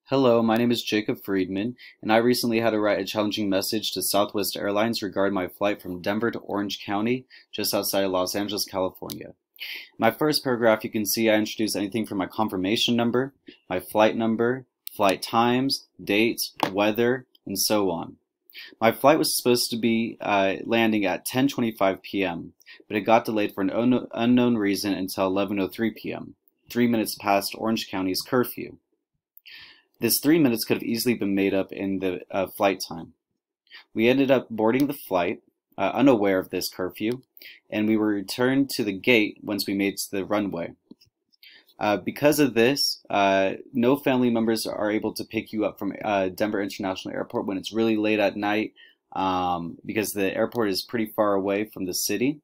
Hello, my name is Jacob Friedman, and I recently had to write a challenging message to Southwest Airlines regarding my flight from Denver to Orange County, just outside of Los Angeles, California. In my first paragraph, you can see I introduce anything from my confirmation number, my flight number, flight times, dates, weather, and so on. My flight was supposed to be landing at 10:25 p.m., but it got delayed for an unknown reason until 11:03 p.m., 3 minutes past Orange County's curfew. This 3 minutes could have easily been made up in the flight time. We ended up boarding the flight, unaware of this curfew, and we were returned to the gate once we made it to the runway. Because of this, no family members are able to pick you up from Denver International Airport when it's really late at night, because the airport is pretty far away from the city.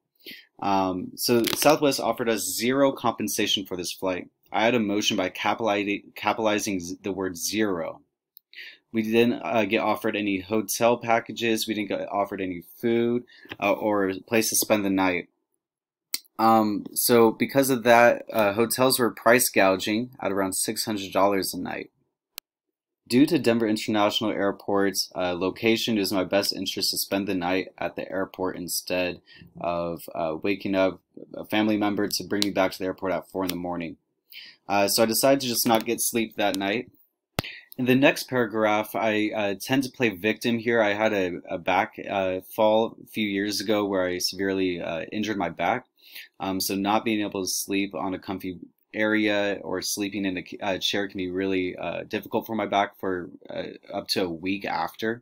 So Southwest offered us zero compensation for this flight. I had emotion by capitalizing the word zero. We didn't get offered any hotel packages. We didn't get offered any food or a place to spend the night. So because of that, hotels were price gouging at around $600 a night. Due to Denver International Airport's location, it was in my best interest to spend the night at the airport instead of waking up a family member to bring me back to the airport at 4 in the morning. So I decided to just not get sleep that night. In the next paragraph, I tend to play victim here. I had a back fall a few years ago where I severely injured my back. So not being able to sleep on a comfy area or sleeping in a chair can be really difficult for my back for up to a week after.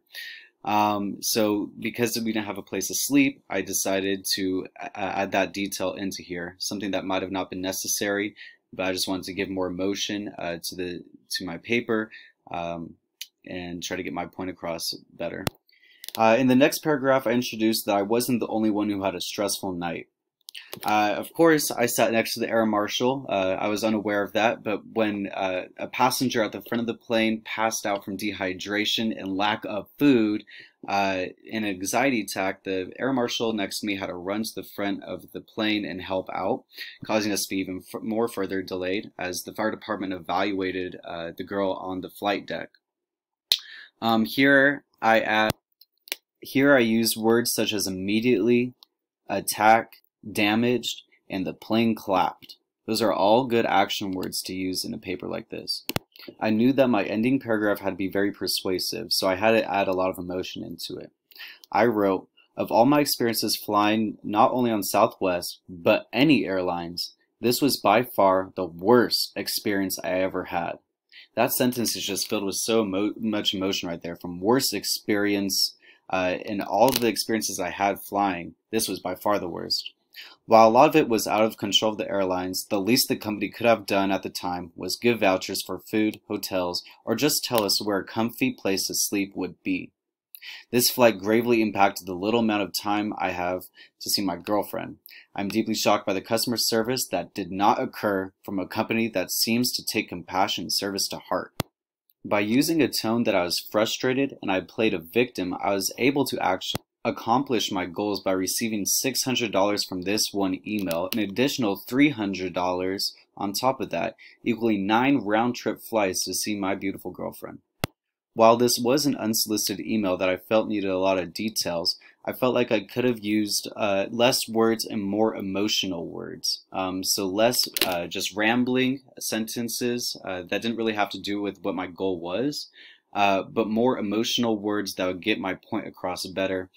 So because we didn't have a place to sleep, I decided to add that detail into here, something that might have not been necessary, but I just wanted to give more emotion to my paper and try to get my point across better. In the next paragraph, I introduced that I wasn't the only one who had a stressful night. Of course, I sat next to the air marshal. I was unaware of that, but when a passenger at the front of the plane passed out from dehydration and lack of food, an anxiety attack, the air marshal next to me had to run to the front of the plane and help out, causing us to be even more further delayed as the fire department evaluated the girl on the flight deck. Here I use words such as immediately, attack, damaged, and the plane clapped. Those are all good action words to use in a paper like this. I knew that my ending paragraph had to be very persuasive, so I had to add a lot of emotion into it. I wrote, of all my experiences flying not only on Southwest, but any airlines, this was by far the worst experience I ever had. That sentence is just filled with so much emotion right there. From worst experience in all of the experiences I had flying, this was by far the worst. While a lot of it was out of control of the airlines, the least the company could have done at the time was give vouchers for food, hotels, or just tell us where a comfy place to sleep would be. This flight gravely impacted the little amount of time I have to see my girlfriend. I'm deeply shocked by the customer service that did not occur from a company that seems to take compassion and service to heart. By using a tone that I was frustrated and I played a victim, I was able to actually accomplish my goals by receiving $600 from this one email, an additional $300 on top of that, equaling 9 round-trip flights to see my beautiful girlfriend. While this was an unsolicited email that I felt needed a lot of details, I felt like I could have used less words and more emotional words. So less just rambling sentences that didn't really have to do with what my goal was, but more emotional words that would get my point across better.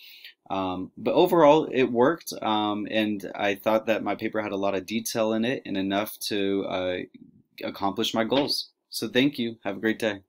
But overall, it worked, and I thought that my paper had a lot of detail in it and enough to accomplish my goals. So thank you. Have a great day.